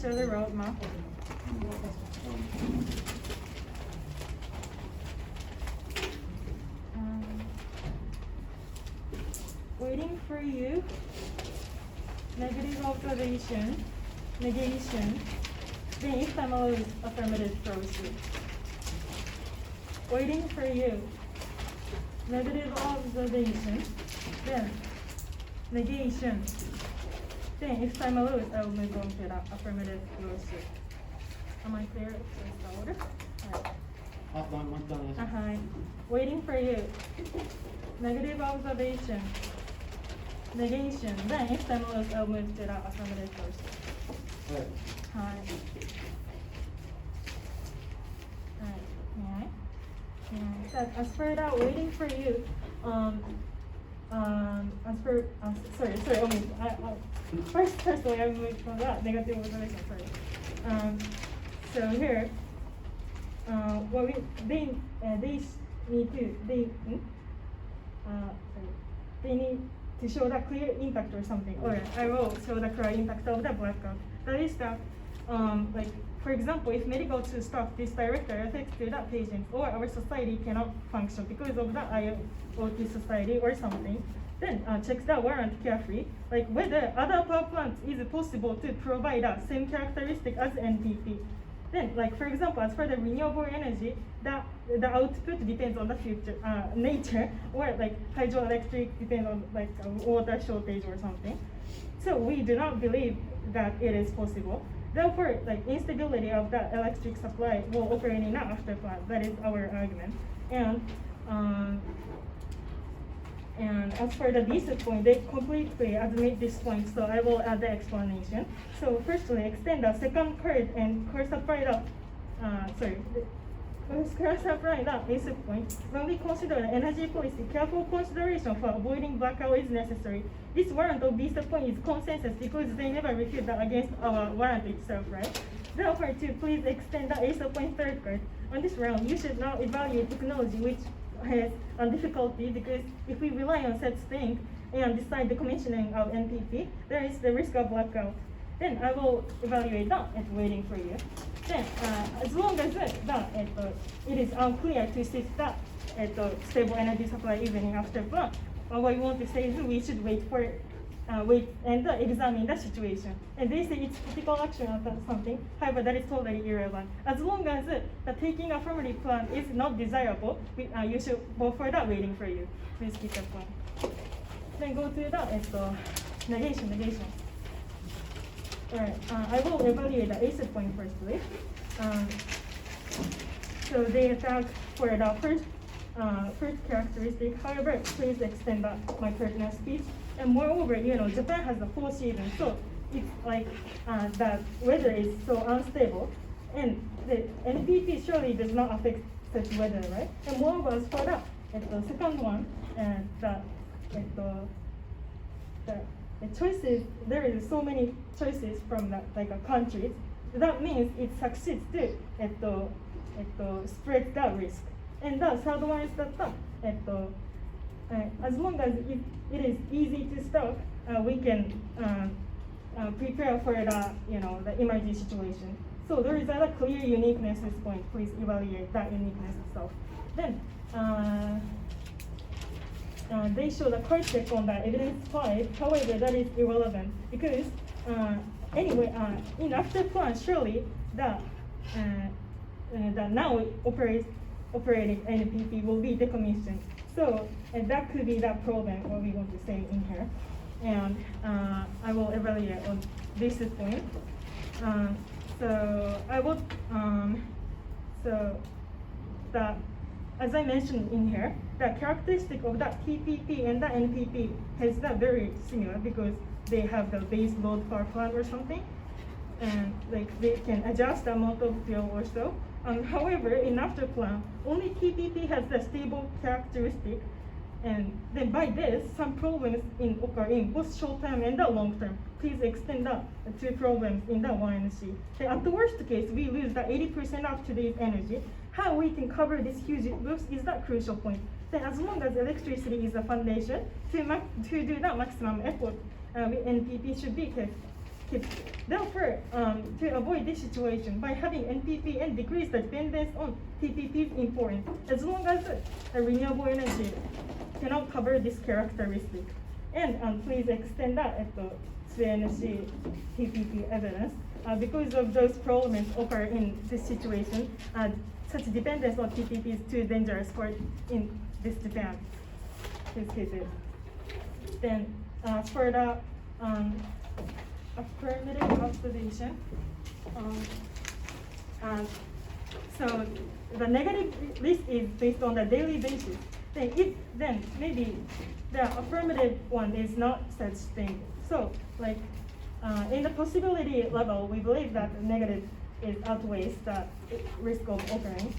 show the roadmap. Waiting for you. Negative observation, negation. Then if time allows, affirmative proceed. Waiting for you. Negative observation. Then negation. Then if time allows, I will move on to the affirmative proceed. Am I clear? That's the order. Right. Waiting for you. Negative observation. Negation. Then if time allows, I'll move to the affirmative proceed. Hi. Right. So as for that, waiting for you. As for sorry. Firstly, I moved from that negative observation. Sorry. So here, what they need to show the clear impact or something. Or I will show the clear impact of the blackout. That is that, like for example, if medical to stop this directly affects to that patient or our society cannot function because of the IoT society or something, then check the warrant carefully, like whether other power plants is possible to provide the same characteristic as NPP. Then, like for example, as for the renewable energy, the output depends on the future nature, or like hydroelectric depends on like water shortage or something. So we do not believe that it is possible. Therefore, like instability of the electric supply will occur in the after plant. That is our argument. And as for the DC point, they completely admit this point, so I will add the explanation. So firstly, extend the second curve and cross apply the AC point. When we consider the energy policy, careful consideration for avoiding blackout is necessary. This warrant of DC point is consensus because they never refute that against our warrant itself, right? Therefore, to please extend the AC point third curve. On this round, you should now evaluate technology which has a difficulty, because if we rely on such thing and decide the commissioning of NPP, there is the risk of blackout. Then I will evaluate that and waiting for you. Then as long as it is unclear to see that stable energy supply even after plant, what we want to say is we should wait and examine the situation. And they say it's critical action or something. However, that is totally irrelevant. As long as the taking affirmative plan is not desirable, you should go for that waiting for you. Please keep that point. Then go to the negation. Alright, I will evaluate the AC point firstly. So they attack for the first characteristic. However, please extend my pertinent speech. And moreover, Japan has the 4 seasons, so it's like the weather is so unstable, and the NPP surely does not affect such weather, right? And moreover, as for the second one, and the choices, there is so many choices from countries. That means it succeeds to spread that risk. And the third one is that as long as it is easy to stop, we can prepare for the emergency situation. So there is a clear uniqueness point. Please evaluate that uniqueness itself. Then they show the correct check on the evidence 5. However, that is irrelevant because anyway, in after plan, surely the now operating NPP will be decommissioned. So that could be that problem, what we want to say in here. And I will evaluate on this point. So I would, as I mentioned in here, the characteristic of that TPP and the NPP is that very similar because they have the base load power plant or something. And like they can adjust the amount of fuel or so. However, in after plan, only TPP has the stable characteristic, and then by this, some problems occur in both short term and the long term. Please extend the 2 problems in the 1NC. At the worst case, we lose the 80% of today's energy. How we can cover this huge loss is the crucial point. Then as long as electricity is the foundation, to do the maximum effort, NPP should be kept. KESS. Therefore, to avoid this situation, by having NPP and decrease the dependence on TPP is important, as long as the renewable energy cannot cover this characteristic. And please extend that to NEG TPP evidence. Because of those problems occur in this situation, such dependence on TPP is too dangerous for in this Japan. These cases. Then for the affirmative observation, so the negative risk is based on the daily basis. Then maybe the affirmative one is not such thing. So like in the possibility level, we believe that the negative is outweighs the risk of occurring,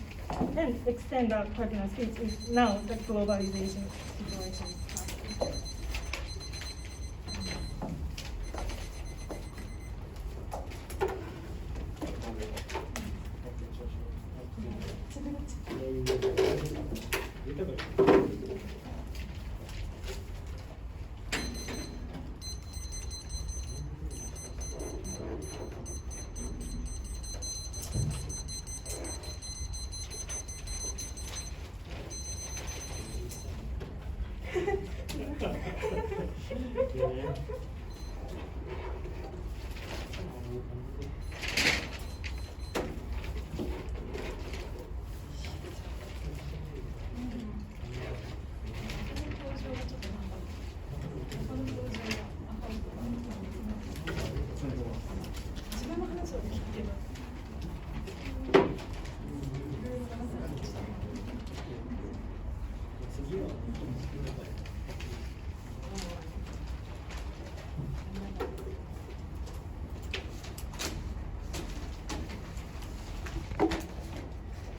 and extend the cardinal speech is now the globalization situation.